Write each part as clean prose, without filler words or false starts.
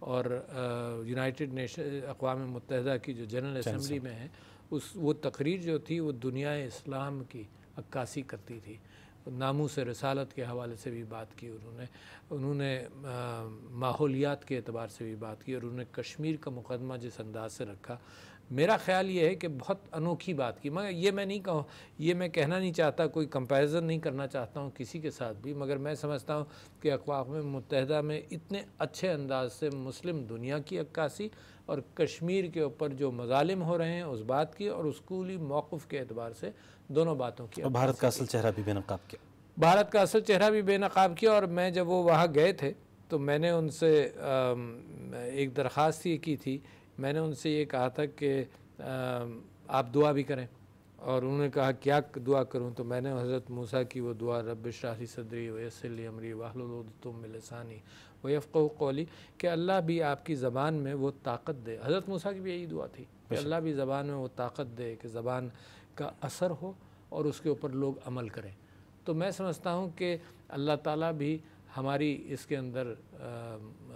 اور United nation اقوام متحدہ کی جو جنرل اسمبلی میں ہے، وہ تقریر جو تھی وہ دنیا اسلام کی عکاسی کرتی تھی. ناموس رسالت کے حوالے سے بھی بات کی انہوں نے ماحولیات کے اعتبار سے بھی بات کی، اور انہوں نے کشمیر کا مقدمہ جس انداز سے رکھا، میرا خیال یہ ہے کہ بہت انوکھی بات کی. مگر یہ میں نہیں کہوں، یہ میں کہنا نہیں چاہتا، کوئی کمپیریزن نہیں کرنا چاہتا ہوں کسی کے ساتھ بھی، مگر میں سمجھتا ہوں کہ اقوام متحدہ میں اتنے اچھے انداز سے مسلم دنیا کی عکاسی اور کشمیر کے اوپر جو مظالم ہو رہے ہیں اس بات کی، اور اسکولی موقف کے اعتبار سے دونوں باتوں کی. اور بھارت کا اصل چہرہ بھی بے نقاب کیا. بھارت کا اصل چہرہ بھی بے نقاب کیا. اور میں جب وہ وہاں گئے تھے تو میں نے ان سے ایک درخواست یہ کی تھی، میں نے ان سے یہ کہا تھا کہ آپ دعا بھی کریں. اور انہوں نے کہا کیا دعا کروں؟ تو میں نے حضرت موسیٰ کی وہ دعا رب اشرح لی صدری ویسر لی امری واحلل عقدۃ من لسانی ویفقہوا قولی، کہ اللہ بھی آپ کی زبان میں وہ طاقت دے. حضرت موسیٰ کی بھی یہی دعا تھی کہ اللہ بھی زبان میں وہ طاقت دے کہ زبان کا اثر ہو اور اس کے اوپر لوگ عمل کریں. تو میں سمجھتا ہوں کہ اللہ تعالیٰ بھی ہماری اس کے اندر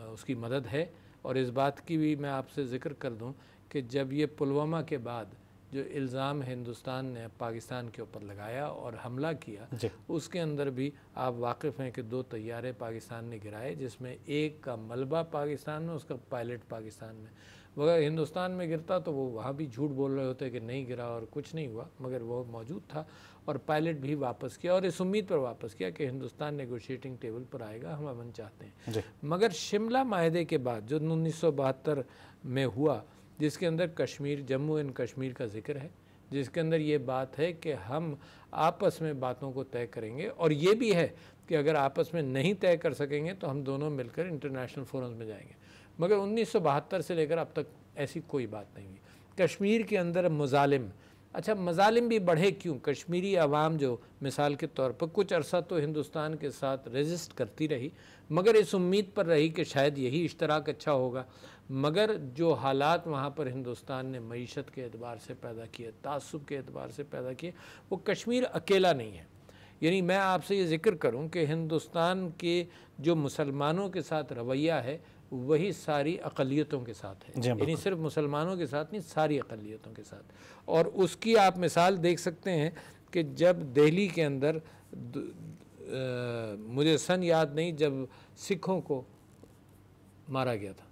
اس کی مدد ہے. اور اس بات کی بھی میں آپ سے ذکر کر دوں کہ جب یہ پلوامہ کے بعد جو الزام ہندوستان نے پاکستان کے اوپر لگایا اور حملہ کیا، اس کے اندر بھی آپ واقف ہیں کہ 2 طیارے پاکستان نے گرائے، جس میں ایک کا ملبہ پاکستان میں، اس کا پائلٹ پاکستان میں. اگر ہندوستان میں گرتا تو وہ وہاں بھی جھوٹ بول رہے ہوتے کہ نہیں گرا اور کچھ نہیں ہوا، مگر وہ موجود تھا اور پائلٹ بھی واپس کیا، اور اس امید پر واپس کیا کہ ہندوستان نیگوشیٹنگ ٹیبل پر آئے گا، ہم امن چاہتے ہیں. مگر شملہ معاہدے کے بعد جو 1972 میں ہوا، جس کے اندر کشمیر، جموں اینڈ کشمیر کا ذکر ہے، جس کے اندر یہ بات ہے کہ ہم آپس میں باتوں کو طے کریں گے، اور یہ بھی ہے کہ اگر آپس میں نہیں طے کر سکیں گے تو ہم دونوں مل کر انٹرنیشنل فورمز میں جائیں گے. مگر 1972 سے لے کر اب تک ایسی کوئی بات نہیں ہوئی. کشمیر کے اندر مظالم، اچھا مظالم بھی بڑھے کیوں؟ کشمیری عوام جو مثال کے طور پر کچھ عرصہ تو ہندوستان کے ساتھ ریزسٹ کرتی رہی، مگر اس امید پر رہی کہ شاید یہی اشتراک اچھا ہوگا. مگر جو حالات وہاں پر ہندوستان نے معیشت کے اعتبار سے پیدا کیے، تعصب کے اعتبار سے پیدا کیے، وہ کشمیر اکیلا نہیں ہے. یعنی میں آپ سے یہ ذکر کروں کہ ہندوستان کے جو مسلمانوں کے ساتھ رویہ ہے وہی ساری اقلیتوں کے ساتھ ہے. یعنی صرف مسلمانوں کے ساتھ نہیں، ساری اقلیتوں کے ساتھ. اور اس کی آپ مثال دیکھ سکتے ہیں کہ جب دہلی کے اندر مجھے سن یاد نہیں، جب سکھوں کو مارا گیا تھا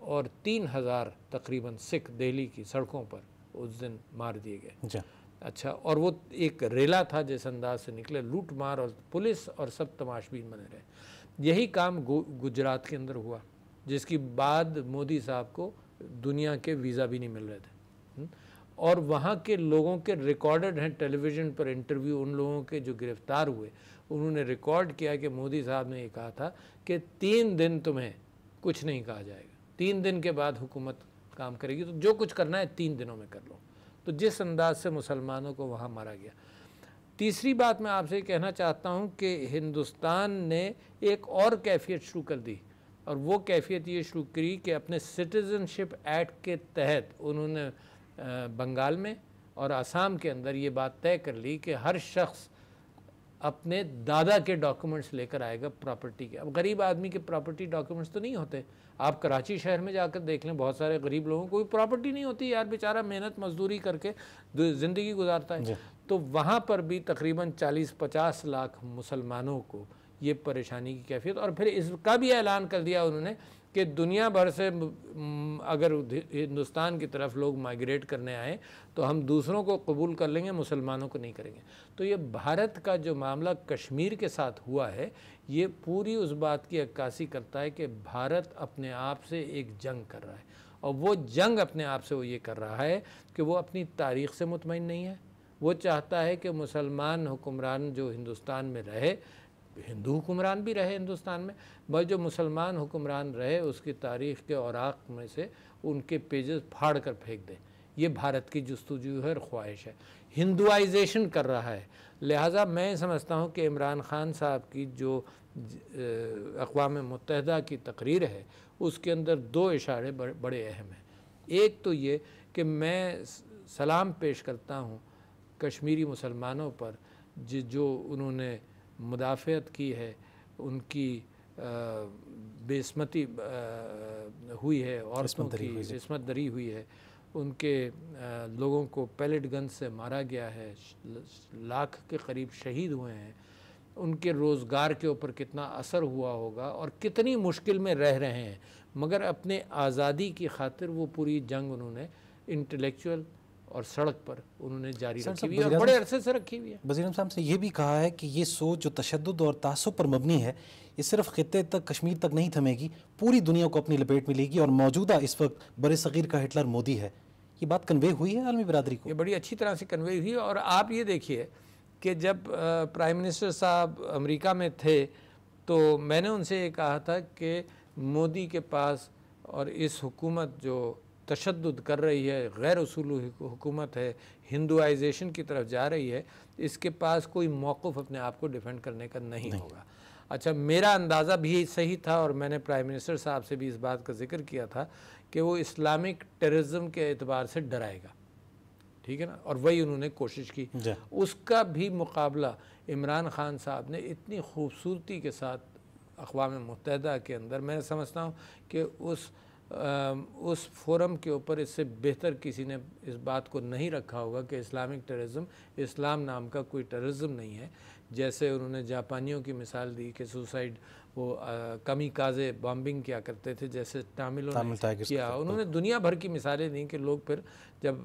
اور 3000 تقریباً سکھ دہلی کی سڑکوں پر اس دن مار دیے گئے. اچھا، اور وہ ایک ریلا تھا جس انداز سے نکلے، لوٹ مار، اور پولیس اور سب تماشبین بنے رہے. یہی کام گجرات کے اندر ہوا، جس کی بعد مودی صاحب کو دنیا کے ویزا بھی نہیں مل رہے تھے، اور وہاں کے لوگوں کے ریکارڈڈ ہیں ٹیلی ویژن پر انٹرویو، ان لوگوں کے جو گرفتار ہوئے انہوں نے ریکارڈ کیا کہ مودی صاحب نے یہ کہا تھا کہ 3 دن تمہیں کچھ نہیں کہا جائے گا، 3 دن کے بعد حکومت کام کرے گی، تو جو کچھ کرنا ہے 3 دنوں میں کر لو. تو جس انداز سے مسلمانوں کو وہاں مارا گیا. تیسری بات میں آپ سے کہنا چاہتا ہوں کہ ہندوستان نے ایک اور کیفیت شروع کر دی، اور وہ کیفیت یہ شروع کری کہ اپنے سٹیزن شپ ایکٹ کے تحت انہوں نے بنگال میں اور آسام کے اندر یہ بات طے کر لی کہ ہر شخص اپنے دادا کے ڈاکومنٹس لے کر آئے گا پراپرٹی کے. اب غریب آدمی کے پراپرٹی ڈاکومنٹس تو نہیں ہوتے. آپ کراچی شہر میں جا کر دیکھ لیں، بہت سارے غریب لوگوں کو کوئی پراپرٹی نہیں ہوتی یار، بیچارہ محنت مزدوری کر کے زندگی گزارتا ہے. تو وہاں پر بھی تقریباً 40-50 لاکھ مسلمانوں کو یہ پریشانی کی کیفیت. اور پھر اس کا بھی اعلان کر دیا انہوں نے کہ دنیا بھر سے اگر ہندوستان کی طرف لوگ مائیگریٹ کرنے آئیں تو ہم دوسروں کو قبول کر لیں گے، مسلمانوں کو نہیں کریں گے. تو یہ بھارت کا جو معاملہ کشمیر کے ساتھ ہوا ہے، یہ پوری اس بات کی عکاسی کرتا ہے کہ بھارت اپنے آپ سے ایک جنگ کر رہا ہے، اور وہ جنگ اپنے آپ سے وہ یہ کر رہا ہے کہ وہ اپنی تاریخ سے مطمئن نہیں ہے. وہ چاہتا ہے کہ مسلمان حکمران جو ہندوستان میں رہے، ہندو حکمران بھی رہے ہندوستان میں، بس جو مسلمان حکمران رہے اس کی تاریخ کے اوراق میں سے ان کے پیجز پھاڑ کر پھینک دے. یہ بھارت کی جستجو ہے اور خواہش ہے، ہندوائزیشن کر رہا ہے. لہٰذا میں سمجھتا ہوں کہ عمران خان صاحب کی جو اقوام متحدہ کی تقریر ہے اس کے اندر 2 اشارے بڑے اہم ہیں. ایک تو یہ کہ میں سلام پیش کرتا ہوں کشمیری مسلمانوں پر جو انہوں نے مدافعت کی ہے ان کی بےعصمتی ہوئی ہے، عورتوں کی عصمت دری ہوئی ہے، ان کے لوگوں کو پیلٹ گن سے مارا گیا ہے، لاکھ کے قریب شہید ہوئے ہیں، ان کے روزگار کے اوپر کتنا اثر ہوا ہوگا اور کتنی مشکل میں رہ رہے ہیں، مگر اپنے آزادی کی خاطر وہ پوری جنگ انہوں نے انٹلیکچوئل اور سڑک پر انہوں نے جاری رکھی ہوئی ہے اور بڑے عرصے سے رکھی ہوئی ہے۔ وزیر اعظم صاحب سے یہ بھی کہا ہے کہ یہ سوچ جو تشدد اور تعصب پر مبنی ہے یہ صرف خطے تک، کشمیر تک نہیں تھمے گی، پوری دنیا کو اپنی لپیٹ میں لے گی، اور موجودہ اس وقت بر صغیر کا ہٹلر مودی ہے۔ یہ بات کنوے ہوئی ہے عالمی برادری کو؟ یہ بڑی اچھی طرح سے کنوے ہوئی ہے، اور آپ یہ دیکھیے کہ جب پرائم منسٹر صاحب امریکہ میں تھے تو میں نے ان سے یہ کہا تھا کہ مودی کے پاس اور اس حکومت جو تشدد کر رہی ہے، غیر اصولی حکومت ہے، ہندوائزیشن کی طرف جا رہی ہے، اس کے پاس کوئی موقف اپنے آپ کو ڈیفینڈ کرنے کا نہیں ہوگا۔ اچھا، میرا اندازہ بھی صحیح تھا اور میں نے پرائم منسٹر صاحب سے بھی اس بات کا ذکر کیا تھا کہ وہ اسلامک ٹیررزم کے اعتبار سے ڈرائے گا، ٹھیک ہے نا، اور وہی انہوں نے کوشش کی۔ اس کا بھی مقابلہ عمران خان صاحب نے اتنی خوبصورتی کے ساتھ اقوام متحدہ کے اندر، میں سمجھتا ہوں کہ اس فورم کے اوپر اس سے بہتر کسی نے اس بات کو نہیں رکھا ہوگا کہ اسلامک ٹیررزم اسلام نام کا کوئی ٹیررزم نہیں ہے۔ جیسے انہوں نے جاپانیوں کی مثال دی کہ سوسائڈ، وہ کمی کازے بامبنگ کیا کرتے تھے، جیسے تاملوں نے کیا، انہوں نے دنیا بھر کی مثالیں دیں کہ لوگ پھر جب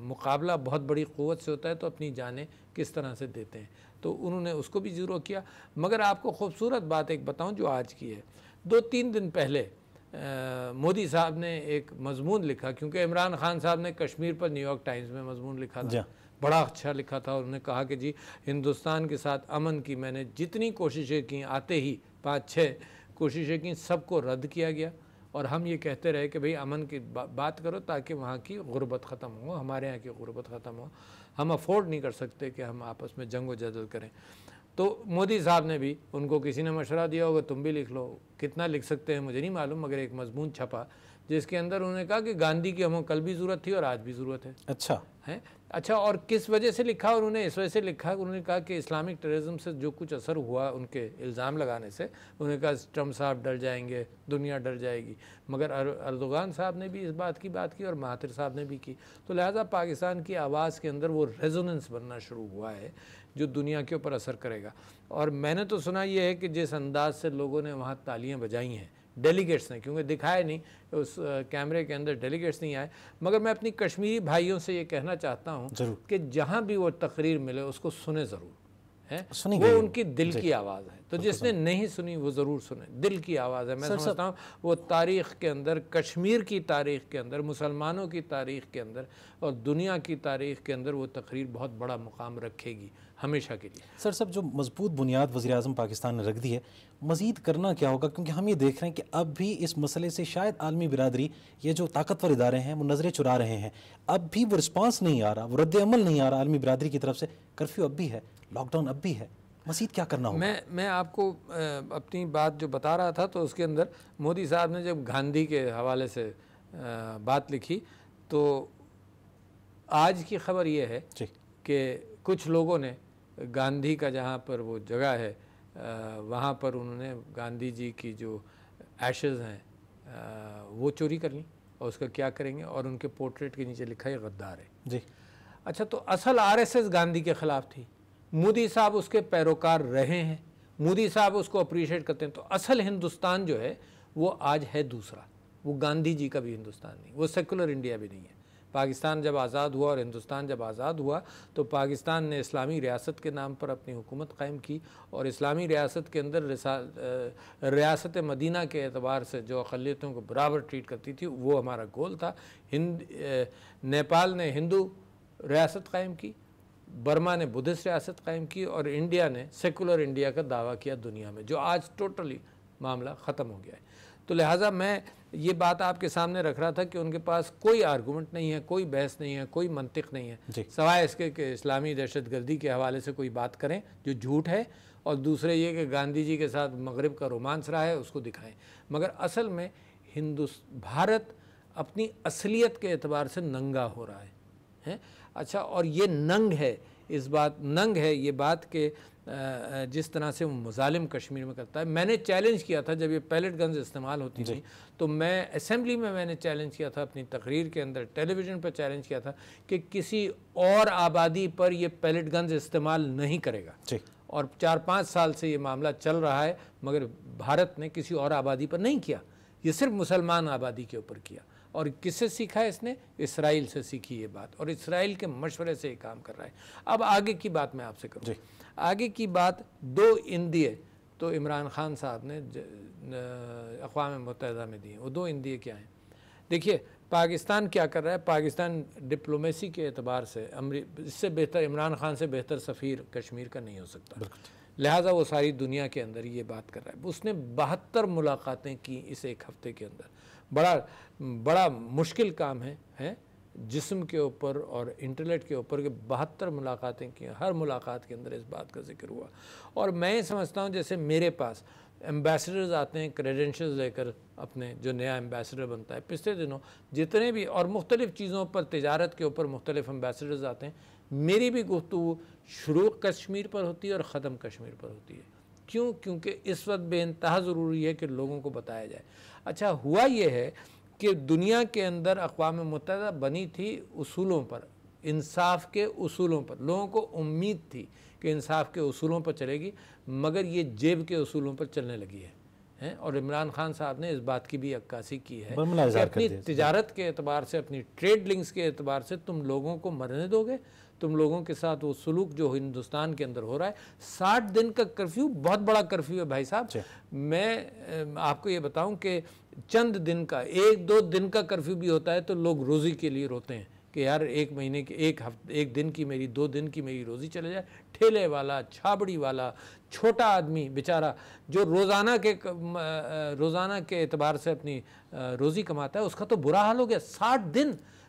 مقابلہ بہت بڑی قوت سے ہوتا ہے تو اپنی جانیں کس طرح سے دیتے ہیں، تو انہوں نے اس کو بھی زیرو کیا۔ مگر آپ کو خوبصورت بات ایک بتاؤں جو آج کی ہے، 2-3 دن پہلے مودی صاحب نے ایک مضمون لکھا، کیونکہ عمران خان صاحب نے کشمیر پر نیو یارک ٹائمز میں مضمون لکھا تھا، بڑا اچھا لکھا تھا، انہوں نے کہا کہ جی ہندوستان کے ساتھ امن کی میں نے جتنی کوششیں کی، آتے ہی 5-6 کوششیں کی، سب کو رد کیا گیا، اور ہم یہ کہتے رہے کہ بھئی امن کی بات کرو تاکہ وہاں کی غربت ختم ہو، ہمارے یہاں کی غربت ختم ہو، ہم افورڈ نہیں کر سکتے کہ ہم آپس میں جنگ و جدل کریں۔ تو مودی صاحب نے بھی، ان کو کسی نے مشورہ دیا ہوگا تم بھی لکھ لو، کتنا لکھ سکتے ہیں مجھے نہیں معلوم، مگر ایک مضمون چھپا جس کے اندر انہوں نے کہا کہ گاندھی کی ہمیں کل بھی ضرورت تھی اور آج بھی ضرورت ہے۔ اچھا، اور کس وجہ سے لکھا؟ انہوں نے اس وجہ سے لکھا، انہوں نے کہا کہ اسلامک ٹیررزم سے جو کچھ اثر ہوا ان کے الزام لگانے سے، انہوں نے کہا ٹرمپ صاحب ڈر جائیں گے، دنیا ڈر جائے گی، مگر اردوغان صاحب نے بھی اس بات کی اور مہاتر صاحب نے بھی کی، تو لہٰذا پاکستان کی آواز کے اندر وہ ریزوننس بننا شروع ہوا ہے جو دنیا کے اوپر اثر کرے گا۔ اور میں نے تو سنا یہ ہے کہ جس انداز سے لوگوں نے وہاں تالیاں بجائی ہیں ڈیلیگیٹس نے، کیونکہ دکھائے نہیں اس کیمرے کے اندر، ڈیلیگیٹس نہیں آئے، مگر میں اپنی کشمیری بھائیوں سے یہ کہنا چاہتا ہوں کہ جہاں بھی وہ تقریر ملے اس کو سنیں ضرور، وہ ان کی دل کی آواز ہے، تو جس نے نہیں سنی وہ ضرور سنیں، دل کی آواز ہے۔ میں سمجھتا ہوں وہ تاریخ کے اندر، کشمیر کی تاریخ کے اندر، مسلمانوں کی تاریخ کے اندر اور دنیا کی تاریخ کے اندر وہ تقریر بہت بڑا مقام رکھے گی ہمیشہ کے لیے۔ سر صاحب، جو مضبوط بنیاد وزیر اعظم پاکستان نے رکھ دی ہے، مزید کرنا کیا ہوگا؟ کیونکہ ہم یہ دیکھ رہے ہیں کہ اب بھی اس مسئلے سے شاید عالمی برادری، یہ جو طاقتور ادارے ہیں وہ نظریں چرا رہے ہیں، اب بھی وہ رسپانس نہیں آ رہا، وہ رد عمل نہیں آ رہا عالمی برادری کی طرف سے، کرفیو اب بھی ہے، لاک ڈاؤن اب بھی ہے، مزید کیا کرنا ہوگا؟ میں آپ کو اپنی بات جو بتا رہا تھا تو اس کے اندر مودی صاحب نے جب گاندھی کے حوالے سے بات لکھی تو آج کی خبر یہ ہے کہ کچھ لوگوں نے گاندھی کا جہاں پر وہ جگہ ہے وہاں پر انہوں نے گاندھی جی کی جو ایشز ہیں وہ چوری کر لیں، اور اس کا کیا کریں گے، اور ان کے پورٹریٹ کے نیچے لکھا ہے غدار ہے۔ اچھا، تو اصل RSS گاندھی کے خلاف تھی، مودی صاحب اس کے پیروکار رہے ہیں، مودی صاحب اس کو اپریشیٹ کرتے ہیں، تو اصل ہندوستان جو ہے وہ آج ہے دوسرا، وہ گاندھی جی کا بھی ہندوستان نہیں، وہ سیکولر انڈیا بھی نہیں ہے۔ پاکستان جب آزاد ہوا اور ہندوستان جب آزاد ہوا تو پاکستان نے اسلامی ریاست کے نام پر اپنی حکومت قائم کی، اور اسلامی ریاست کے اندر ریاست مدینہ کے اعتبار سے جو اقلیتوں کو برابر ٹریٹ کرتی تھی وہ ہمارا گول تھا۔ نیپال نے ہندو ریاست قائم کی، برما نے بدھسٹ ریاست قائم کی، اور انڈیا نے سیکولر انڈیا کا دعویٰ کیا دنیا میں، جو آج ٹوٹلی معاملہ ختم ہو گیا ہے۔ تو لہٰذا میں یہ بات آپ کے سامنے رکھ رہا تھا کہ ان کے پاس کوئی آرگومنٹ نہیں ہے، کوئی بحث نہیں ہے، کوئی منطق نہیں ہے، سوائے اس کے کہ اسلامی دہشت گردی کے حوالے سے کوئی بات کریں جو جھوٹ ہے، اور دوسرے یہ کہ گاندھی جی کے ساتھ مغرب کا رومانس رہا ہے اس کو دکھائیں، مگر اصل میں بھارت اپنی اصلیت کے اعتبار سے ننگا ہو رہا ہے۔ اچھا، اور یہ ننگ ہے، اس بات ننگ ہے یہ بات کہ جس طرح سے وہ مظالم کشمیر میں کرتا ہے. میں نے چیلنج کیا تھا جب یہ پیلٹ گنز استعمال ہوتی تھیں تو میں اسمبلی میں نے چیلنج کیا تھا اپنی تقریر کے اندر, ٹیلی ویژن پر چیلنج کیا تھا کہ کسی اور آبادی پر یہ پیلٹ گنز استعمال نہیں کرے گا. اور 4-5 سال سے یہ معاملہ چل رہا ہے, مگر بھارت نے کسی اور آبادی پر نہیں کیا, یہ صرف مسلمان آبادی کے اوپر کیا. اور کس سے سیکھا ہے اس نے؟ اسرائیل سے سیکھی یہ بات, اور اسرائیل کے مشورے سے یہ کام کر رہا ہے. اب آگے کی بات میں آپ سے کروں. آگے کی بات 2 اندیے تو عمران خان صاحب نے اقوام متحدہ میں دیے. وہ 2 اندیے کیا ہیں؟ دیکھیے پاکستان کیا کر رہا ہے. پاکستان ڈپلومیسی کے اعتبار سے اس سے بہتر, عمران خان سے بہتر سفیر کشمیر کا نہیں ہو سکتا, لہٰذا وہ ساری دنیا کے اندر یہ بات کر رہا ہے. اس نے 72 ملاقاتیں کی اس 1 ہفتے کے اندر. بڑا مشکل کام ہے جسم کے اوپر اور انٹلیکٹ کے اوپر کہ 72 ملاقاتیں کی. ہر ملاقات کے اندر اس بات کا ذکر ہوا. اور میں یہ سمجھتا ہوں جیسے میرے پاس ایمبیسڈرز آتے ہیں کریڈنشلز لے کر, اپنے جو نیا ایمبیسڈر بنتا ہے, پچھلے دنوں جتنے بھی اور مختلف چیزوں پر, تجارت کے اوپر مختلف ایمبیسڈرز آتے ہیں, میری بھی گفتگو شروع کشمیر پر ہوتی ہے اور ختم کشمیر پر ہوتی ہے. کیوں؟ کیونکہ اس وقت بے انتہا ضروری ہے کہ لوگوں کو بتایا جائے. اچھا ہوا یہ ہے کہ دنیا کے اندر اقوام متحدہ بنی تھی اصولوں پر, انصاف کے اصولوں پر. لوگوں کو امید تھی کہ انصاف کے اصولوں پر چلے گی, مگر یہ جیب کے اصولوں پر چلنے لگی ہے. اور عمران خان صاحب نے اس بات کی بھی عکاسی کی ہے کہ اپنی تجارت کے اعتبار سے, اپنی ٹریڈ لنکس کے اعتبار سے تم لوگوں کو مرنے دو گے. تم لوگوں کے ساتھ وہ سلوک جو ہندوستان کے اندر ہو رہا ہے. 60 دن کا کرفیو بہت بڑا کرفیو ہے بھائی صاحب. میں آپ کو یہ بتاؤں کہ چند دن کا, 1-2 دن کا کرفیو بھی ہوتا ہے تو لوگ روزی کے لیے روتے ہیں کہ یار 1 مہینے کے 1 دن کی میری 2 دن کی میری روزی چلے جائے. ٹھیلے والا, چھابڑی والا, چھوٹا آدمی بیچارہ جو روزانہ کے اعتبار سے اپنی روزی کماتا ہے, اس کا تو برا حال ہو گیا.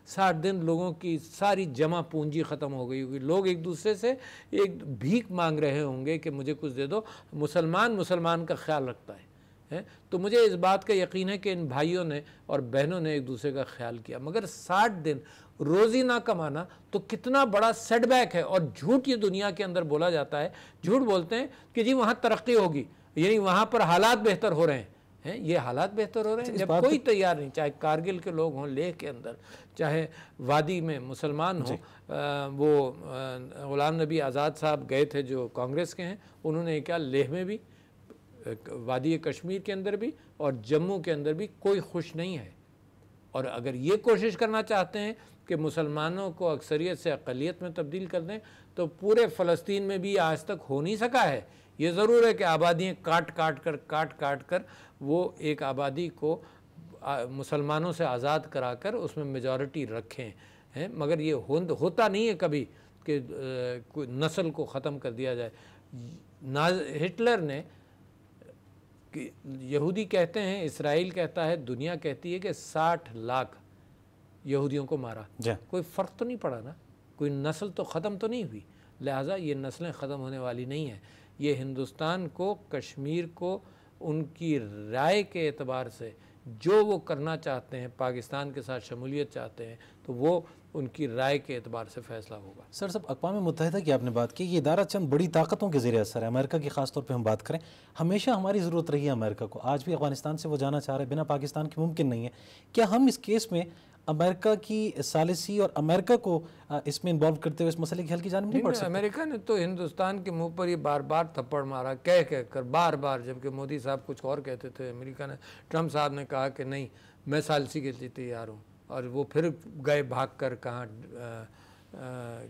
60 دن لوگوں کی ساری جمع پونجی ختم ہو گئی ہوگی. لوگ ایک دوسرے سے ایک بھیک مانگ رہے ہوں گے کہ مجھے کچھ دے دو. مسلمان کا خیال رکھتا ہے. تو مجھے اس بات کا یقین ہے کہ ان بھائیوں نے اور بہنوں نے ایک دوسرے کا خیال کیا. مگر 60 دن روزی نہ کمانا تو کتنا بڑا سیٹ بیک ہے. اور جھوٹ یہ دنیا کے اندر بولا جاتا ہے, جھوٹ بولتے ہیں کہ جی وہاں ترقی ہوگی, یعنی وہاں پر حالات بہتر ہو رہے ہیں. یہ حالات بہتر ہو رہے ہیں جب کوئی تیار نہیں, چاہے کارگل کے لوگ ہوں, لیہ کے اندر, چاہے وادی میں مسلمان ہوں. وہ غلام نبی آزاد صاحب گئے تھے جو کانگریس کے ہیں, انہوں نے کیا لیہ میں بھی, وادی کشمیر کے اندر بھی اور جموں کے اندر بھی کوئی خوش نہیں ہے. اور اگر یہ کوشش کرنا چاہتے ہیں کہ مسلمانوں کو اکثریت سے اقلیت میں تبدیل کر دیں تو پورے فلسطین میں بھی آج تک ہو نہیں سکا ہے. یہ ضرور ہے کہ آبادیاں کاٹ کر وہ ایک آبادی کو مسلمانوں سے آزاد کرا کر اس میں میجورٹی رکھیں, مگر یہ ہوتا نہیں ہے کبھی کہ کوئی نسل کو ختم کر دیا جائے. ہٹلر نے, یہودی کہتے ہیں, اسرائیل کہتا ہے, دنیا کہتی ہے کہ 60 لاکھ یہودیوں کو مارا. کوئی فرق تو نہیں پڑا نا, کوئی نسل تو ختم تو نہیں ہوئی. لہٰذا یہ نسلیں ختم ہونے والی نہیں ہیں. یہ ہندوستان کو, کشمیر کو ان کی رائے کے اعتبار سے جو وہ کرنا چاہتے ہیں, پاکستان کے ساتھ شمولیت چاہتے ہیں, تو وہ ان کی رائے کے اعتبار سے فیصلہ ہوگا. سر صاحب, اقوام متحدہ کی آپ نے بات کی, یہ ادارہ چند بڑی طاقتوں کے زیر اثر ہے. امریکہ کی خاص طور پہ ہم بات کریں, ہمیشہ ہماری ضرورت رہی ہے امریکہ کو. آج بھی افغانستان سے وہ جانا چاہ رہے ہیں, بنا پاکستان کے ممکن نہیں ہے. کیا ہم اس کیس میں امریکہ کی ثالثی اور امریکہ کو اس میں انوالو کرتے ہوئے اس مسئلے کی حل کی جانب نہیں بڑھ سکتے؟ امریکہ نے تو ہندوستان کے منہ پر یہ بار بار تھپڑ مارا, کہہ کر بار بار, جبکہ مودی صاحب کچھ اور کہتے تھے. امریکہ نے, ٹرمپ صاحب نے کہا کہ نہیں میں ثالثی کے لیے تیار ہوں, اور وہ پھر گئے بھاگ کر کہاں,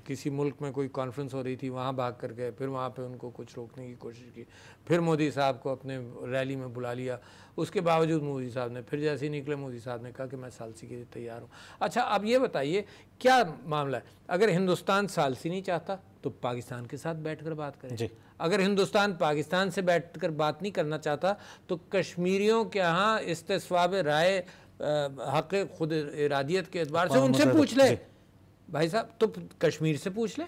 کسی ملک میں کوئی کانفرنس ہو رہی تھی وہاں بھاگ کر گئے, پھر وہاں پہ ان کو کچھ روکنے کی کوشش کی, پھر مودی صاحب کو اپنے ریلی میں بلا لیا. اس کے باوجود مودی صاحب نے پھر جیسے ہی نکلے, مودی صاحب نے کہا کہ میں ثالثی کے لیے تیار ہوں. اچھا اب یہ بتائیے کیا معاملہ ہے؟ اگر ہندوستان ثالثی نہیں چاہتا تو پاکستان کے ساتھ بیٹھ کر بات کریں. اگر ہندوستان پاکستان سے بیٹھ کر بات نہیں کرنا چاہتا تو کشمیریوں کے ہاں استصواب رائے, حق خود ارادیت کے اعتبار سے ان سے پوچھ لے بھائی صاحب. تو کشمیر سے پوچھ لے,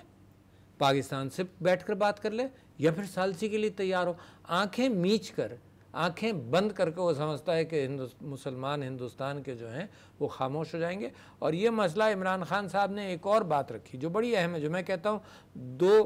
پاکستان سے بیٹھ کر بات کر لے, یا پھر ثالثی کے لیے تیار ہو. آنکھیں میچ کر, آنکھیں بند کر کے وہ سمجھتا ہے کہ مسلمان ہندوستان کے جو ہیں وہ خاموش ہو جائیں گے. اور یہ مسئلہ عمران خان صاحب نے ایک اور بات رکھی جو بڑی اہم ہے, جو میں کہتا ہوں 2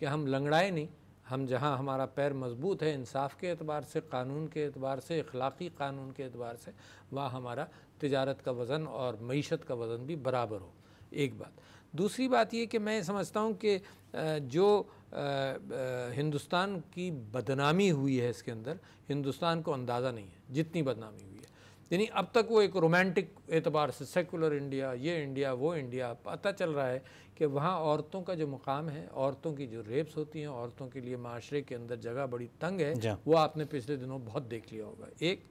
کہ ہم لنگڑائے نہیں، ہم جہاں ہمارا پیر مضبوط ہے انصاف کے اعتبار سے، قانون کے اعتبار سے، اخلاقی قانون کے اعتبار سے، وہاں ہمارا تجارت کا وزن اور معیشت کا وزن بھی برابر ہو، ایک بات۔ دوسری بات یہ کہ میں سمجھتا ہوں کہ جو ہندوستان کی بدنامی ہوئی ہے اس کے اندر، ہندوستان کو اندازہ نہیں ہے جتنی بدنامی ہوئی ہے۔ یعنی اب تک وہ ایک رومانٹک اعتبار سے سیکولر انڈیا، یہ انڈیا وہ انڈیا، پتہ چل رہا ہے کہ وہاں عورتوں کا جو مقام ہے، عورتوں کی جو ریپس ہوتی ہیں، عورتوں کے لیے معاشرے کے اندر جگہ بڑی تنگ ہے، وہ آپ نے پچھلے دنوں بہت دیکھ لیا ہوگا، ایک۔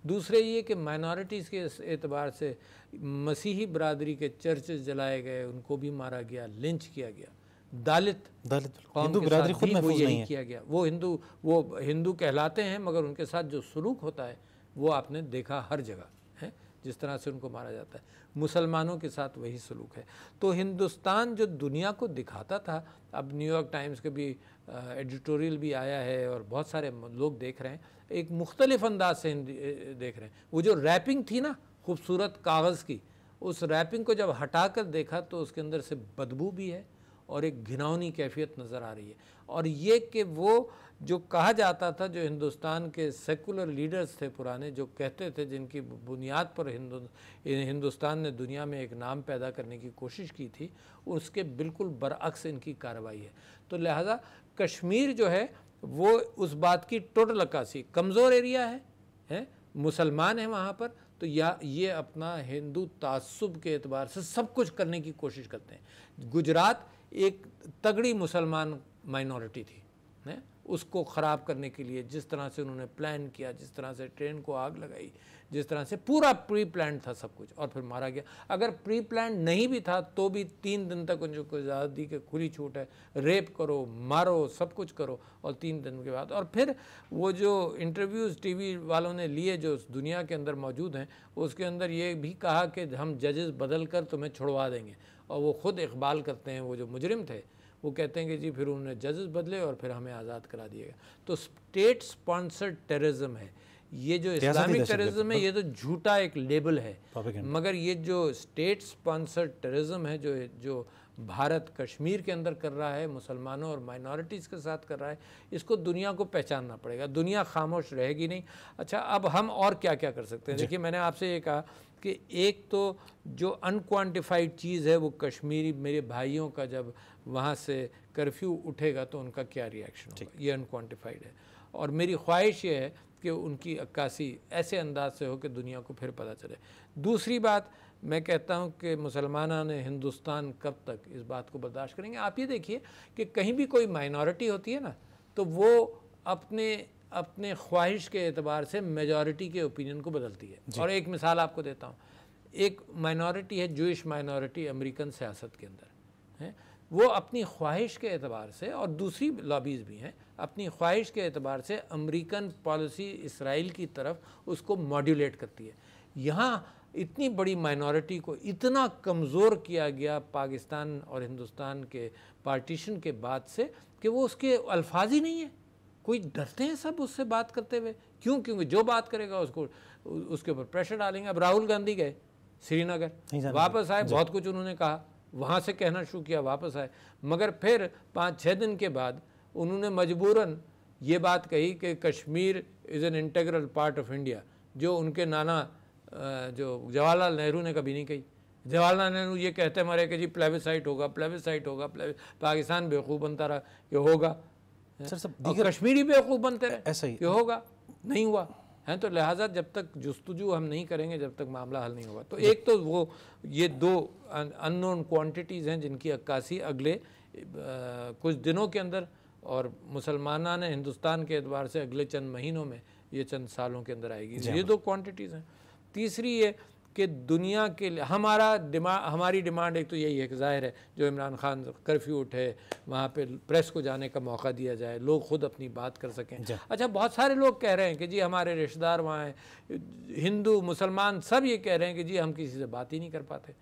دوسرے یہ کہ مائنارٹیز کے اعتبار سے مسیحی برادری کے چرچز جلائے گئے، ان کو بھی مارا گیا، لنچ کیا گیا۔ دالت ہندو برادری خود محفوظ نہیں ہے، کیا گیا، وہ ہندو کہلاتے ہیں، مگر ان کے ساتھ جو سلوک ہوتا ہے وہ آپ نے دیکھا ہر جگہ ہے، جس طرح سے ان کو مارا جاتا ہے۔ مسلمانوں کے ساتھ وہی سلوک ہے۔ تو ہندوستان جو دنیا کو دکھاتا تھا، اب نیو یارک ٹائمز کے بھی ایڈیٹوریل بھی آیا ہے اور بہت سارے لوگ دیکھ رہے ہیں، ایک مختلف انداز سے دیکھ رہے ہیں۔ وہ جو ریپنگ تھی نا خوبصورت کاغذ کی، اس ریپنگ کو جب ہٹا کر دیکھا تو اس کے اندر سے بدبو بھی ہے اور ایک گھناؤنی کیفیت نظر آ رہی ہے۔ اور یہ کہ وہ جو کہا جاتا تھا، جو ہندوستان کے سیکولر لیڈرز تھے پرانے، جو کہتے تھے، جن کی بنیاد پر ہندوستان نے دنیا میں ایک نام پیدا کرنے کی کوشش کی تھی، اس کے بالکل برعکس ان کی کارروائی ہے۔ تو لہٰذا کشمیر جو ہے وہ اس بات کی ٹوٹل عکاسی، کمزور ایریا ہے، مسلمان ہیں وہاں پر، تو یہ اپنا ہندو تعصب کے اعتبار سے سب کچھ کرنے کی کوشش کرتے ہیں۔ گجرات ایک تگڑی مسلمان مائنورٹی تھی، اس کو خراب کرنے کے لیے جس طرح سے انہوں نے پلان کیا، جس طرح سے ٹرین کو آگ لگائی، جس طرح سے پورا پری پلانڈ تھا سب کچھ، اور پھر مارا گیا۔ اگر پری پلانڈ نہیں بھی تھا تو بھی 3 دن تک ان کو آزادی کی کھلی چھوٹ ہے، ریپ کرو، مارو، سب کچھ کرو، اور 3 دن کے بعد۔ اور پھر وہ جو انٹرویوز ٹی وی والوں نے لیے جو دنیا کے اندر موجود ہیں، اس کے اندر یہ بھی کہا کہ ہم ججز بدل کر تمہیں چھڑوا دیں گے، اور وہ خود اقبال کرتے ہیں، وہ جو مجرم تھے وہ کہتے ہیں کہ جی پھر انہوں نے ججز بدلے اور پھر ہمیں آزاد کرا دیا گیا۔ تو اسٹیٹ سپانسرڈ ٹیررزم ہے یہ، جو اسلامک ٹیررزم ہے یہ تو جھوٹا ایک لیبل ہے، مگر یہ جو اسٹیٹ سپانسرڈ ٹیررزم ہے جو بھارت کشمیر کے اندر کر رہا ہے، مسلمانوں اور مائنورٹیز کے ساتھ کر رہا ہے، اس کو دنیا کو پہچاننا پڑے گا، دنیا خاموش رہے گی نہیں۔ اچھا، اب ہم اور کیا کیا کر سکتے ہیں؟ دیکھیے، میں نے آپ سے یہ کہا کہ ایک تو جو انکوانٹیفائڈ چیز ہے وہ کشمیری میرے بھائیوں کا جب وہاں سے کرفیو اٹھے گا تو ان کا کیا ری ایکشن ہوگا، یہ انکوانٹیفائڈ ہے، اور میری خواہش یہ ہے کہ ان کی عکاسی ایسے انداز سے ہو کہ دنیا کو پھر پتہ چلے۔ دوسری بات میں کہتا ہوں کہ مسلمانان ہندوستان کب تک اس بات کو برداشت کریں گے؟ آپ یہ دیکھیے کہ کہیں بھی کوئی مائنورٹی ہوتی ہے نا، تو وہ اپنے خواہش کے اعتبار سے میجورٹی کے اوپینین کو بدلتی ہے۔ اور ایک مثال آپ کو دیتا ہوں، ایک مائنورٹی ہے جوئش مائنورٹی امریکن سیاست کے اندر ہے، وہ اپنی خواہش کے اعتبار سے، اور دوسری لابیز بھی ہیں، اپنی خواہش کے اعتبار سے امریکن پالیسی اسرائیل کی طرف اس کو ماڈیولیٹ کرتی ہے۔ یہاں اتنی بڑی مائنورٹی کو اتنا کمزور کیا گیا پاکستان اور ہندوستان کے پارٹیشن کے بعد سے کہ وہ اس کے الفاظ ہی نہیں ہیں، کوئی ڈرتے ہیں سب اس سے بات کرتے ہوئے، کیونکہ جو بات کرے گا اس کے اوپر پریشر ڈالیں گے۔ اب راہل گاندھی گئے سری نگر، واپس آئے، بہت کچھ انہوں نے کہا، وہاں سے کہنا شروع کیا، واپس آئے، مگر پھر 5-6 دن کے بعد انہوں نے مجبوراً یہ بات کہی کہ Kashmir is an integral part of India, جو ان کے نانا جو جواہر لال نہرو نے کبھی نہیں کہی۔ جواہر لال نہرو یہ کہتے مرے کہ جی پلیبسائٹ ہوگا، پلیبسائٹ ہوگا، پاکستان بیوقوف بنتا رہا کہ ہوگا، اور کشمیری بیوقوف بنتے رہے کہ ہوگا، نہیں ہوا ہے۔ تو لہٰذا جب تک جستجو ہم نہیں کریں گے، جب تک معاملہ حل نہیں ہوگا۔ تو ایک تو وہ یہ 2 ان نون کوانٹیٹیز ہیں جن کی عکاسی اگلے کچھ دنوں کے اندر، اور مسلمانان ہندوستان کے اعتبار سے اگلے چند مہینوں میں، یہ چند سالوں کے اندر آئے گی۔ یہ 2 کوانٹیٹیز ہیں۔ تیسری یہ کہ دنیا کے ہماری ڈیمانڈ ایک تو یہی ہے کہ ظاہر ہے جو عمران خان کرفیو اٹھے، وہاں پہ پریس کو جانے کا موقع دیا جائے، لوگ خود اپنی بات کر سکیں۔ اچھا، بہت سارے لوگ کہہ رہے ہیں کہ جی ہمارے رشتہ دار وہاں ہیں، ہندو مسلمان سب یہ کہہ رہے ہیں کہ جی ہم کسی سے بات ہی نہیں کر پاتے،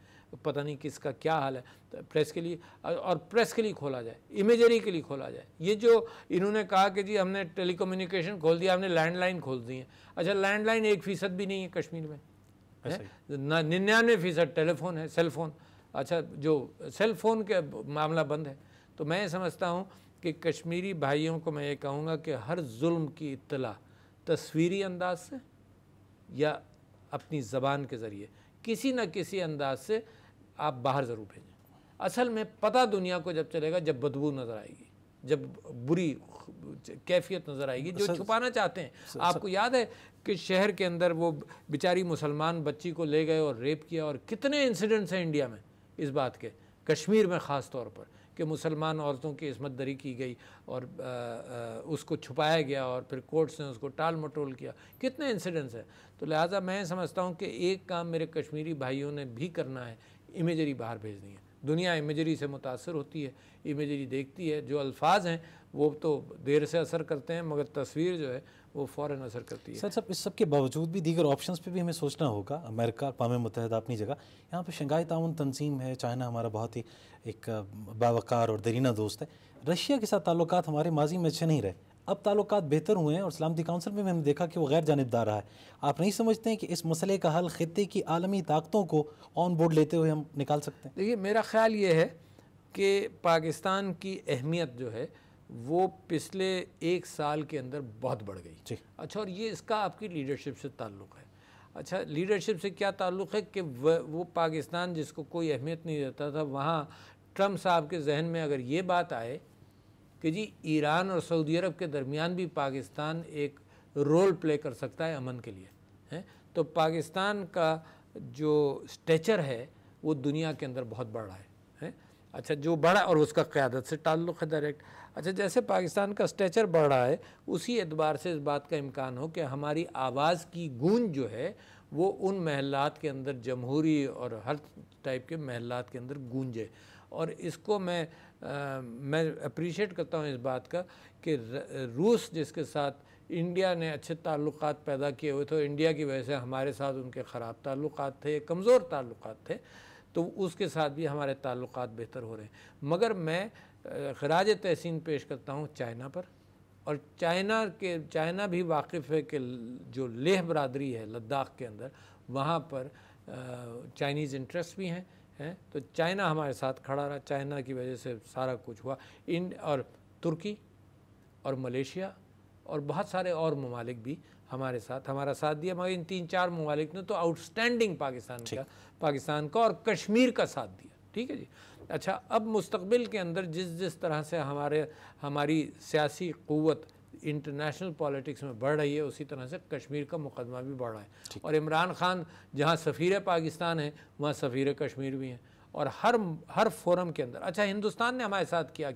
پتہ نہیں کس کا کیا حال ہے۔ پریس کے لیے، اور پریس کے لیے کھولا جائے، امیجری کے لیے کھولا جائے۔ یہ جو انہوں نے کہا کہ جی ہم نے ٹیلی کمیونیکیشن کھول دیا، ہم نے لینڈ لائن کھول دی ہیں۔ اچھا، لینڈ لائن 1% بھی نہیں ہے کشمیر میں، 99% ٹیلی فون ہے، سیل فون۔ اچھا، جو سیل فون کے معاملہ بند ہے۔ تو میں سمجھتا ہوں کہ کشمیری بھائیوں کو میں یہ کہوں گا کہ ہر ظلم کی اطلاع تصویری انداز سے یا اپنی زبان کے ذریعے کسی نہ کسی انداز سے آپ باہر ضرور بھیجیں. اصل میں پتہ دنیا کو جب چلے گا جب بدبو نظر آئے گی، جب بری کیفیت نظر آئے گی جو چھپانا چاہتے ہیں. آپ کو یاد ہے کہ شہر کے اندر وہ بیچاری مسلمان بچی کو لے گئے اور ریپ کیا، اور کتنے انسیڈنٹس ہیں انڈیا میں اس بات کے، کشمیر میں خاص طور پر، کہ مسلمان عورتوں کی عصمت دری کی گئی اور اس کو چھپایا گیا اور پھر کورٹس نے اس کو ٹال مٹول کیا. کتنے انسیڈنٹس ہیں. تو لہٰذا میں سمجھتا ہوں کہ ایک کام میرے کشمیری بھائیوں نے بھی کرنا ہے، امیجری باہر بھیجنی ہے. دنیا امیجری سے متاثر ہوتی ہے، امیجری دیکھتی ہے. جو الفاظ ہیں وہ تو دیر سے اثر کرتے ہیں، مگر تصویر جو ہے وہ فوراً اثر کرتی ہے. سر صاحب، اس سب کے باوجود بھی دیگر آپشنز پہ بھی ہمیں سوچنا ہوگا. امریکہ، اقوام متحدہ اپنی جگہ، یہاں پہ شنگھائی تعاون تنظیم ہے، چائنا ہمارا بہت ہی ایک باوقار اور درینہ دوست ہے. رشیا کے ساتھ تعلقات ہمارے ماضی میں اچھے نہیں رہے، اب تعلقات بہتر ہوئے ہیں اور سلامتی کونسل میں ہم نے دیکھا کہ وہ غیر جانبدار رہا ہے. آپ نہیں سمجھتے ہیں کہ اس مسئلے کا حل خطے کی عالمی طاقتوں کو آن بورڈ لیتے ہوئے ہم نکال سکتے ہیں؟ دیکھیے، میرا خیال یہ ہے کہ پاکستان کی اہمیت جو ہے وہ پچھلے 1 سال کے اندر بہت بڑھ گئی. جی. اچھا، اور یہ اس کا آپ کی لیڈرشپ سے تعلق ہے. اچھا، لیڈرشپ سے کیا تعلق ہے کہ وہ پاکستان جس کو کوئی اہمیت نہیں دیتا تھا، وہاں ٹرمپ صاحب کے ذہن میں اگر یہ بات آئے کہ جی ایران اور سعودی عرب کے درمیان بھی پاکستان ایک رول پلے کر سکتا ہے امن کے لیے، تو پاکستان کا جو اسٹیچر ہے وہ دنیا کے اندر بہت بڑا ہے. اچھا، جو بڑا، اور اس کا قیادت سے تعلق ہے ڈائریکٹ. اچھا، جیسے پاکستان کا اسٹیچر بڑھ رہا ہے، اسی اعتبار سے اس بات کا امکان ہو کہ ہماری آواز کی گونج جو ہے وہ ان محلات کے اندر، جمہوری اور ہر ٹائپ کے محلات کے اندر گونجے. اور اس کو میں اپریشیٹ کرتا ہوں اس بات کا کہ روس جس کے ساتھ انڈیا نے اچھے تعلقات پیدا کیے ہوئے تھے، انڈیا کی وجہ سے ہمارے ساتھ ان کے خراب تعلقات تھے، کمزور تعلقات تھے، تو اس کے ساتھ بھی ہمارے تعلقات بہتر ہو رہے ہیں. مگر میں خراج تحسین پیش کرتا ہوں چائنا پر. اور چائنا بھی واقف ہے کہ جو لیہ برادری ہے لداخ کے اندر، وہاں پر چائنیز انٹرسٹ بھی ہیں، تو چائنا ہمارے ساتھ کھڑا رہا. چائنا کی وجہ سے سارا کچھ ہوا. اور ترکی اور ملیشیا اور بہت سارے اور ممالک بھی ہمارا ساتھ دیا. مگر ان 3-4 ممالک نے تو آؤٹ اسٹینڈنگ پاکستان کا اور کشمیر کا ساتھ دیا. ٹھیک ہے جی. اچھا، اب مستقبل کے اندر جس طرح سے ہماری سیاسی قوت انٹرنیشنل پالیٹکس میں بڑھ رہی ہے، اسی طرح سے کشمیر کا مقدمہ بھی بڑھ رہا ہے. اور عمران خان جہاں سفیر پاکستان ہے وہاں سفیر کشمیر بھی ہیں. اور ہر فورم کے اندر، اچھا ہندوستان نے ہمارے ساتھ کیا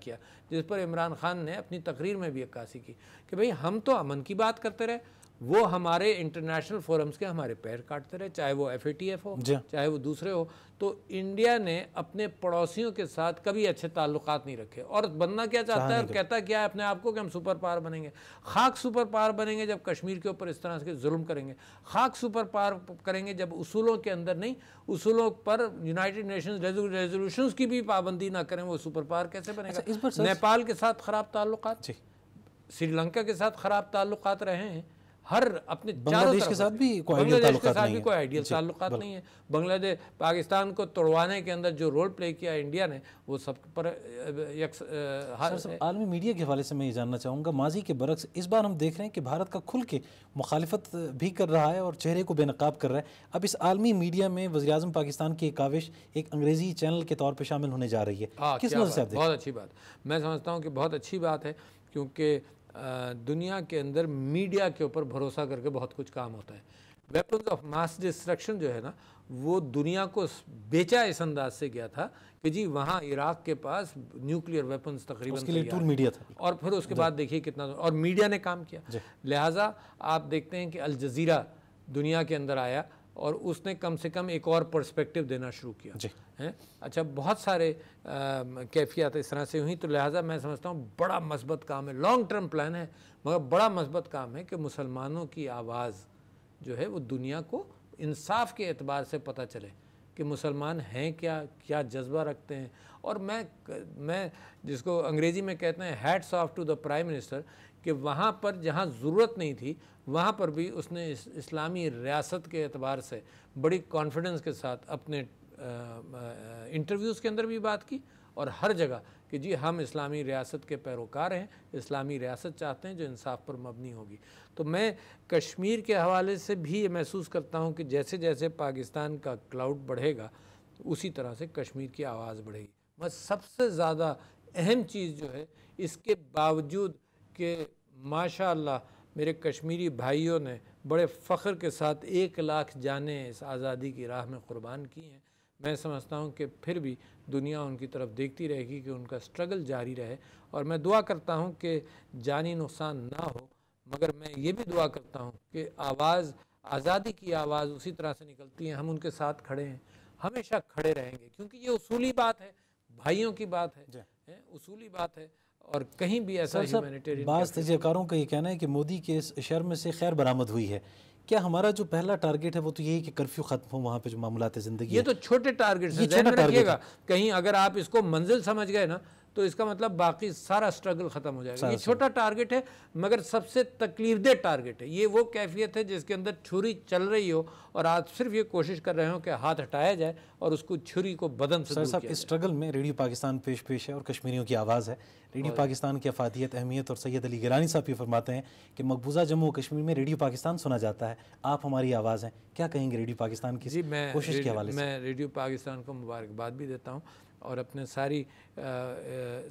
جس پر عمران خان نے اپنی تقریر میں بھی عکاسی کی کہ بھئی ہم تو امن کی بات کرتے رہے، وہ ہمارے انٹرنیشنل فورمز کے ہمارے پیر کاٹتے رہے، چاہے وہ FATF ہو، چاہے وہ دوسرے ہو. تو انڈیا نے اپنے پڑوسیوں کے ساتھ کبھی اچھے تعلقات نہیں رکھے. اور بننا کیا چاہتا ہے اور کہتا کیا ہے اپنے آپ کو کہ ہم سپر پاور بنیں گے. خاک سپر پاور بنیں گے جب کشمیر کے اوپر اس طرح سے ظلم کریں گے. خاک سپر پاور کریں گے جب اصولوں کے اندر نہیں، اصولوں پر یونائٹڈ نیشنز ریزولوشنز کی بھی پابندی نہ کریں. وہ سپر پاور کیسے بنے گا؟ نیپال کے ساتھ خراب تعلقات، سری لنکا کے ساتھ خراب تعلقات رہے ہیں. ہر اپنے بنگلہ دیش کے ساتھ بھی کوئی آئیڈیل تعلقات نہیں ہے. بنگلہ دیش پاکستان کو توڑوانے کے اندر جو رول پلے کیا انڈیا نے، وہ سب پر عالمی میڈیا کے حوالے سے میں یہ جاننا چاہوں گا، ماضی کے برعکس اس بار ہم دیکھ رہے ہیں کہ بھارت کا کھل کے مخالفت بھی کر رہا ہے اور چہرے کو بے نقاب کر رہا ہے. اب اس عالمی میڈیا میں وزیر اعظم پاکستان کی ایک کاوش ایک انگریزی چینل کے طور پہ شامل ہونے جا رہی ہے. کس نظر سے آپ دیکھیں؟ بہت اچھی بات. میں سمجھتا ہوں کہ بہت اچھی بات ہے، کیونکہ دنیا کے اندر میڈیا کے اوپر بھروسہ کر کے بہت کچھ کام ہوتا ہے. ویپنز آف ماس ڈسٹرکشن جو ہے نا، وہ دنیا کو بیچا اس انداز سے گیا تھا کہ جی وہاں عراق کے پاس نیوکلیئر ویپنز تقریباً اس کے لیے ٹول میڈیا تھا. اور پھر اس کے بعد دیکھیے کتنا، اور میڈیا نے کام کیا. لہٰذا آپ دیکھتے ہیں کہ الجزیرہ دنیا کے اندر آیا اور اس نے کم سے کم ایک اور پرسپیکٹیو دینا شروع کیا. اچھا، بہت سارے کیفیات اس طرح سے ہوئی. تو لہٰذا میں سمجھتا ہوں بڑا مثبت کام ہے، لانگ ٹرم پلان ہے، مگر بڑا مثبت کام ہے کہ مسلمانوں کی آواز جو ہے وہ دنیا کو انصاف کے اعتبار سے پتہ چلے کہ مسلمان ہیں کیا جذبہ رکھتے ہیں. اور میں جس کو انگریزی میں کہتے ہیں hats off to the prime minister, کہ وہاں پر جہاں ضرورت نہیں تھی وہاں پر بھی اس نے اسلامی ریاست کے اعتبار سے بڑی کانفیڈنس کے ساتھ اپنے انٹرویوز کے اندر بھی بات کی اور ہر جگہ کہ جی ہم اسلامی ریاست کے پیروکار ہیں، اسلامی ریاست چاہتے ہیں جو انصاف پر مبنی ہوگی۔ تو میں کشمیر کے حوالے سے بھی یہ محسوس کرتا ہوں کہ جیسے جیسے پاکستان کا کلاؤڈ بڑھے گا اسی طرح سے کشمیر کی آواز بڑھے گی۔ بس سب سے زیادہ اہم چیز جو ہے، اس کے باوجود کہ ماشاء اللہ میرے کشمیری بھائیوں نے بڑے فخر کے ساتھ 1,00,000 جانیں اس آزادی کی راہ میں قربان کی ہیں، میں سمجھتا ہوں کہ پھر بھی دنیا ان کی طرف دیکھتی رہے گی کہ ان کا سٹرگل جاری رہے، اور میں دعا کرتا ہوں کہ جانی نقصان نہ ہو، مگر میں یہ بھی دعا کرتا ہوں کہ آواز، آزادی کی آواز اسی طرح سے نکلتی ہے، ہم ان کے ساتھ کھڑے ہیں، ہمیشہ کھڑے رہیں گے، کیونکہ یہ اصولی بات ہے، بھائیوں کی بات ہے، اصولی بات ہے، اور کہیں بھی ایسا ہیومینیٹیرین۔ بعض تجزیہ کاروں کا یہ کہنا ہے کہ مودی کے اس شرم سے خیر برآمد ہوئی ہے، کیا ہمارا جو پہلا ٹارگٹ ہے وہ تو یہی کہ کرفیو ختم ہو وہاں پہ جو معاملات زندگی؟ یہ تو چھوٹے ٹارگٹ ہیں، ذہن میں رکھیے گا، کہیں اگر آپ اس کو منزل سمجھ گئے نا تو اس کا مطلب باقی سارا سٹرگل ختم ہو جائے گا۔ یہ چھوٹا ٹارگٹ ہے مگر سب سے تکلیف دہ ٹارگٹ ہے۔ یہ وہ کیفیت ہے جس کے اندر چھری چل رہی ہو اور آپ صرف یہ کوشش کر رہے ہوں کہ ہاتھ ہٹایا جائے اور اس کو چھری کو بدن سے دور کیا جائے۔ اس سٹرگل میں ریڈیو پاکستان پیش ہے اور کشمیریوں کی آواز ہے۔ ریڈیو پاکستان کی افادیت، اہمیت، اور سید علی گیلانی صاحب یہ فرماتے ہیں کہ مقبوضہ جموں و کشمیر میں ریڈیو پاکستان سنا جاتا ہے، آپ ہماری آواز ہیں، کیا کہیں گے ریڈیو پاکستان کی کوشش کے حوالے سے؟ میں ریڈیو پاکستان کو مبارکباد بھی دیتا ہوں، اور اپنے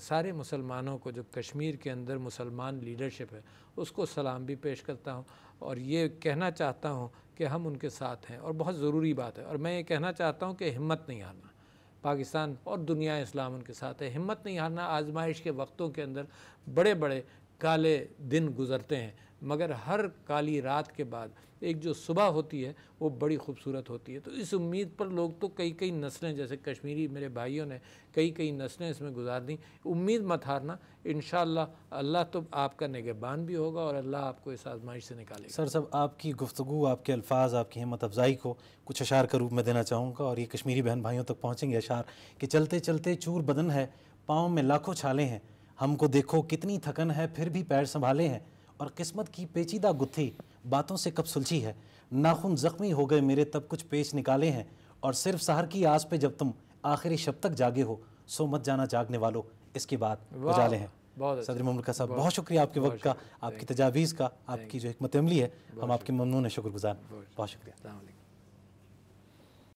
سارے مسلمانوں کو جو کشمیر کے اندر مسلمان لیڈرشپ ہے اس کو سلام بھی پیش کرتا ہوں، اور یہ کہنا چاہتا ہوں کہ ہم ان کے ساتھ ہیں، اور بہت ضروری بات ہے، اور میں یہ کہنا چاہتا ہوں کہ ہمت نہیں ہارنا، پاکستان اور دنیا اسلام ان کے ساتھ ہے، ہمت نہیں ہارنا۔ آزمائش کے وقتوں کے اندر بڑے بڑے کالے دن گزرتے ہیں، مگر ہر کالی رات کے بعد ایک جو صبح ہوتی ہے وہ بڑی خوبصورت ہوتی ہے۔ تو اس امید پر لوگ تو کئی نسلیں، جیسے کشمیری میرے بھائیوں نے کئی نسلیں اس میں گزار دیں، امید مت ہارنا، انشاءاللہ اللہ تو آپ کا نگہبان بھی ہوگا اور اللہ آپ کو اس آزمائش سے نکالے گا۔ سر صاحب، آپ کی گفتگو، آپ کے الفاظ، آپ کی ہمت افزائی کو کچھ اشعار کا روپ میں دینا چاہوں گا، اور یہ کشمیری بہن بھائیوں تک پہنچیں گے اشعار کہ چلتے چلتے چور بدن ہے، پاؤں میں لاکھوں چھالے ہیں، ہم کو دیکھو کتنی تھکن ہے پھر بھی پیر سنبھالے ہیں، اور قسمت کی پیچیدہ گتھی باتوں سے کب سلجھی ہے، ناخن زخمی ہو گئے میرے تب کچھ پیچ نکالے ہیں، اور صرف سحر کی آس پہ جب تم آخری شب تک جاگے ہو سو مت جانا جاگنے والو اس کے بعد اجالے ہیں۔ صدر مملکت صاحب، بہت شکریہ آپ کے وقت کا، آپ کی تجاویز کا، آپ کی جو حکمت عملی ہے، ہم آپ کے ممنون ہیں، شکر گزار، بہت شکریہ۔